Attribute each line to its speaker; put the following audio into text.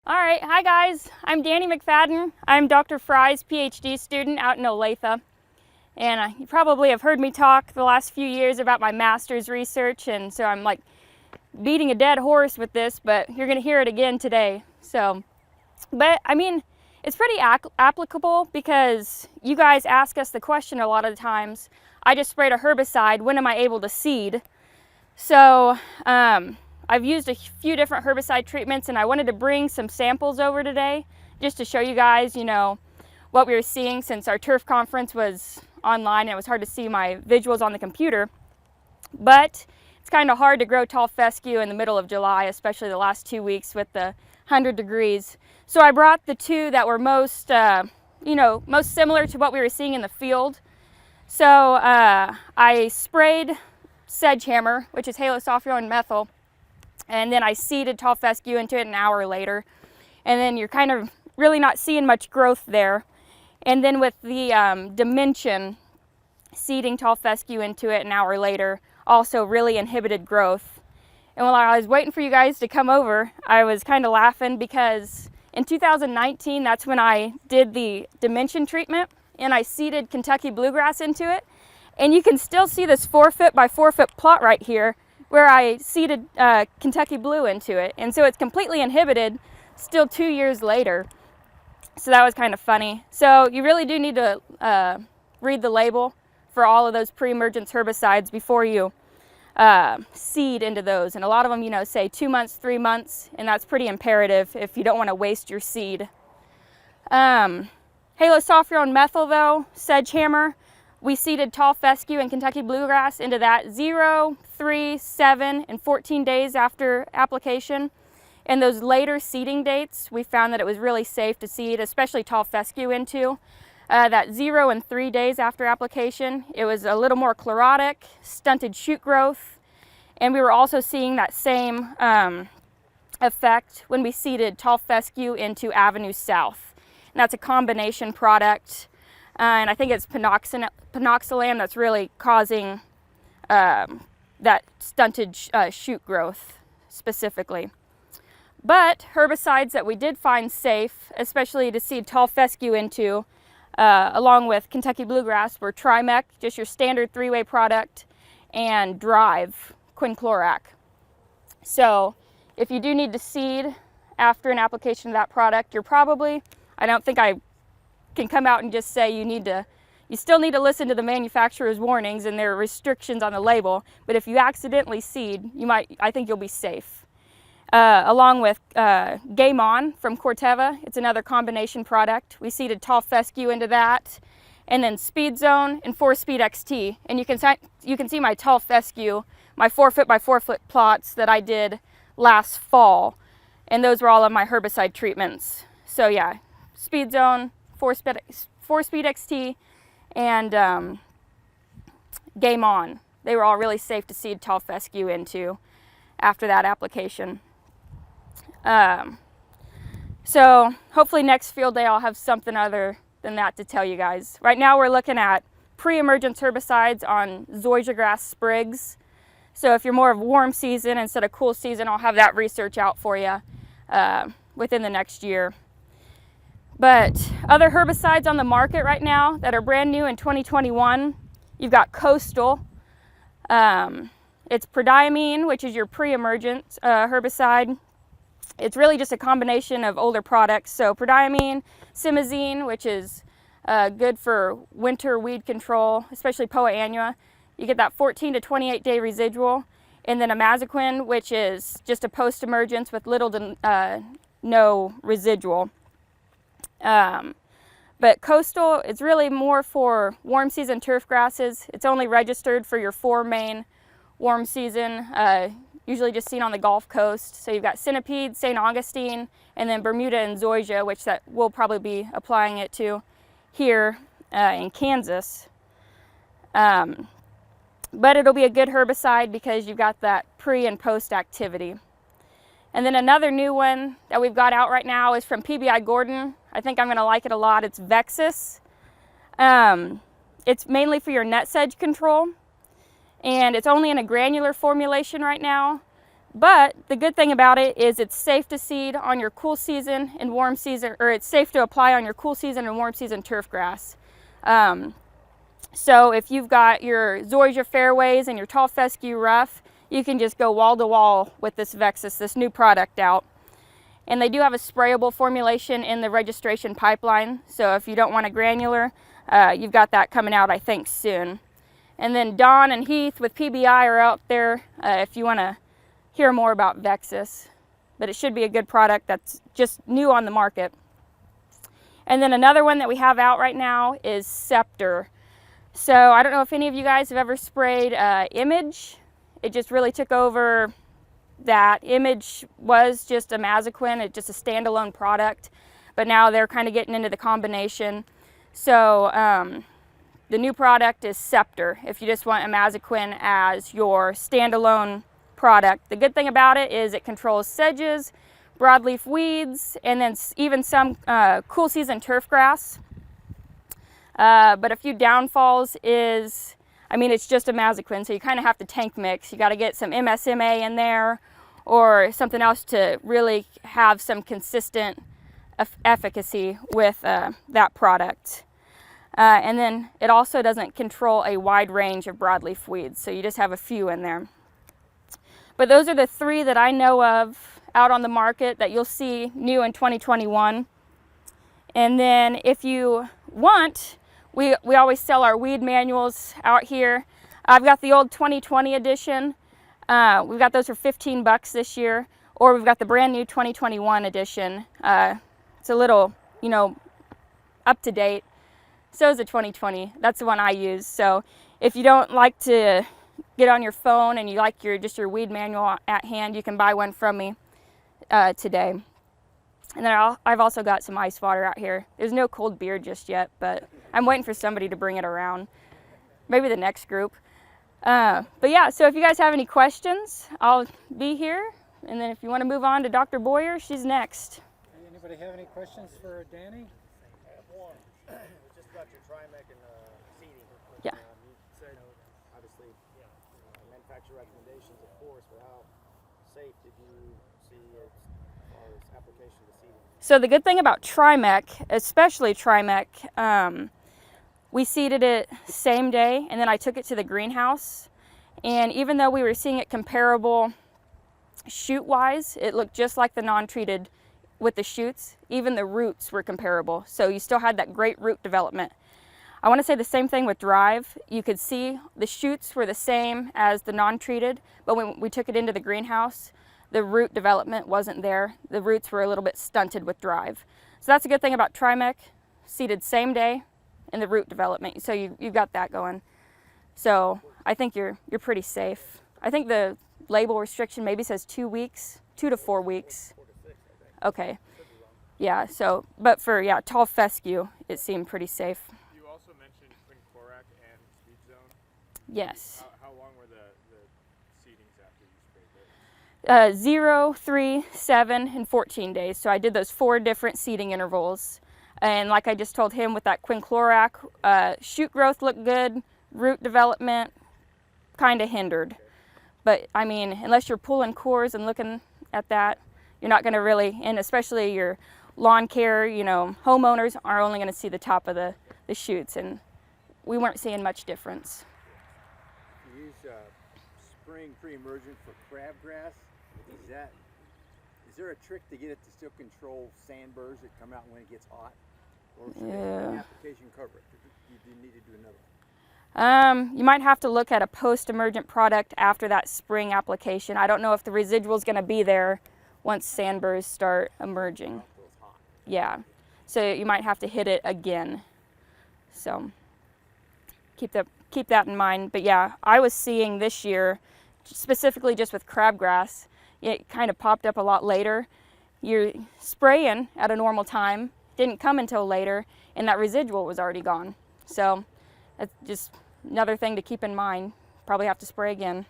Speaker 1: All right, hi guys, I'm Dani McFadden. I'm Dr. Fry's PhD student out in Olathe. And you probably have heard me talk the last few years about my master's research, and so I'm like beating a dead horse with this, but you're gonna hear it again today. But I mean, it's pretty applicable because you guys ask us the question a lot of the times. I just sprayed a herbicide, when am I able to seed? So, I've used a few different herbicide treatments, and I wanted to bring some samples over today just to show you guys, what we were seeing since our turf conference was online and it was hard to see my visuals on the computer. But it's kind of hard to grow tall fescue in the middle of July, especially the last 2 weeks with the 100 degrees. So I brought the two that were most similar to what we were seeing in the field. So I sprayed Sedgehammer, which is halosophiron methyl, and then I seeded tall fescue into it an hour later. And then you're kind of really not seeing much growth there. And then with the Dimension, seeding tall fescue into it an hour later also really inhibited growth. And while I was waiting for you guys to come over, I was kind of laughing because in 2019, that's when I did the Dimension treatment, and I seeded Kentucky bluegrass into it. And you can still see this 4 foot by 4 foot plot right here where I seeded Kentucky blue into it. And so it's completely inhibited still 2 years later. So that was kind of funny. So you really do need to read the label for all of those pre-emergence herbicides before you seed into those. And a lot of them, say 2 months, 3 months, and that's pretty imperative if you don't want to waste your seed. Halosophiron methyl though, Sedgehammer, we seeded tall fescue and Kentucky bluegrass into that 0, 3, 7, and 14 days after application. And those later seeding dates, we found that it was really safe to seed, especially tall fescue into. That 0 and 3 days after application, it was a little more chlorotic, stunted shoot growth, and we were also seeing that same effect when we seeded tall fescue into Avenue South. And that's a combination product, and I think it's pinoxalam that's really causing that stunted shoot growth specifically. But herbicides that we did find safe, especially to seed tall fescue into, along with Kentucky bluegrass, were Trimec, just your standard 3-way product, and Drive, quinclorac. So if you do need to seed after an application of that product, I don't think I can come out and just say you still need to listen to the manufacturer's warnings and their restrictions on the label, but if you accidentally seed, I think you'll be safe. Along with Game On from Corteva, it's another combination product. We seeded tall fescue into that, and then Speed Zone and 4-Speed XT. And you can see my tall fescue, my 4 foot by 4 foot plots that I did last fall, and those were all of my herbicide treatments. So yeah, Speed Zone, 4-Speed XT, and Game On. They were all really safe to seed tall fescue into after that application. So hopefully next field day I'll have something other than that to tell you guys. Right now we're looking at pre-emergence herbicides on zoysia grass sprigs. So if you're more of warm season instead of cool season, I'll have that research out for you within the next year. But other herbicides on the market right now that are brand new in 2021, you've got Coastal. It's prodiamine, which is your pre-emergent herbicide. It's really just a combination of older products. So prodiamine, simazine, which is good for winter weed control, especially Poa annua. You get that 14 to 28 day residual. And then imazaquin, which is just a post-emergence with little to no residual. But Coastal, it's really more for warm season turf grasses. It's only registered for your 4 main warm season, usually just seen on the Gulf Coast. So you've got Centipede, St. Augustine, and then Bermuda and Zoysia, which that we'll probably be applying it to here in Kansas. But it'll be a good herbicide because you've got that pre and post activity. And then another new one that we've got out right now is from PBI Gordon. I think I'm going to like it a lot. It's Vexus. It's mainly for your net sedge control, and it's only in a granular formulation right now. But the good thing about it is it's safe to seed on your cool season and warm season, or it's safe to apply on your cool season and warm season turf grass. So if you've got your zoysia fairways and your tall fescue rough, you can just go wall to wall with this Vexus, this new product out. And they do have a sprayable formulation in the registration pipeline. So if you don't want a granular, you've got that coming out, I think, soon. And then Don and Heath with PBI are out there if you want to hear more about Vexus. But it should be a good product that's just new on the market. And then another one that we have out right now is Scepter. So I don't know if any of you guys have ever sprayed Image. It just really took over. That Image was just a Mazaquin, it's just a standalone product, but now they're kind of getting into the combination. So the new product is Scepter, if you just want a Mazaquin as your standalone product. The good thing about it is it controls sedges, broadleaf weeds, and then even some cool season turf grass. But a few downfalls is, I mean, it's just a Mazaquin, so you kind of have to tank mix. You got to get some MSMA in there or something else to really have some consistent efficacy with that product. And then it also doesn't control a wide range of broadleaf weeds, so you just have a few in there. But those are the three that I know of out on the market that you'll see new in 2021. And then if you want, we always sell our weed manuals out here. I've got the old 2020 edition. We've got those for $15 this year, or we've got the brand new 2021 edition. It's a little, you know, up to date. So is the 2020. That's the one I use. So if you don't like to get on your phone and you like just your weed manual at hand, you can buy one from me today. And then I've also got some ice water out here. There's no cold beer just yet, but I'm waiting for somebody to bring it around. Maybe the next group. But yeah, so if you guys have any questions, I'll be here. And then if you want to move on to Dr. Boyer, she's next.
Speaker 2: Anybody have any questions for Dani?
Speaker 3: I have one. Just about your Trimec and seeding.
Speaker 1: Yeah.
Speaker 3: You said, obviously, manufacturer recommendations, of course, but how safe did you see as far as application to seeding?
Speaker 1: So the good thing about Trimec, especially Trimec, we seeded it same day, and then I took it to the greenhouse. And even though we were seeing it comparable shoot-wise, it looked just like the non-treated with the shoots. Even the roots were comparable. So you still had that great root development. I want to say the same thing with Drive. You could see the shoots were the same as the non-treated, but when we took it into the greenhouse, the root development wasn't there. The roots were a little bit stunted with Drive. So that's a good thing about Trimec. Seeded same day, and the root development. So you've got that going. So I think you're pretty safe. I think the label restriction maybe says 2 weeks, 2 to 4 weeks. Okay. Yeah, so, but for, tall fescue, it seemed pretty safe.
Speaker 4: You also mentioned quinclorac and speed zone.
Speaker 1: Yes.
Speaker 4: How long were the seedings after you sprayed those?
Speaker 1: 0, 3, 7, and 14 days. So I did those 4 different seeding intervals. And like I just told him with that quinclorac, shoot growth looked good, root development kind of hindered. But I mean, unless you're pulling cores and looking at that, you're not going to really, and especially your lawn care, homeowners are only going to see the top of the shoots, and we weren't seeing much difference.
Speaker 5: You use spring pre-emergent for crabgrass. Is there a trick to get it to still control sandburrs that come out when it gets hot? Or should the application cover it? You need to do another one?
Speaker 1: You might have to look at a post-emergent product after that spring application. I don't know if the residual is going to be there once sandburrs start emerging. Yeah, so you might have to hit it again. So keep that in mind. But yeah, I was seeing this year, specifically just with crabgrass, it kind of popped up a lot later. You're spraying at a normal time, didn't come until later, and that residual was already gone. So that's just another thing to keep in mind. Probably have to spray again.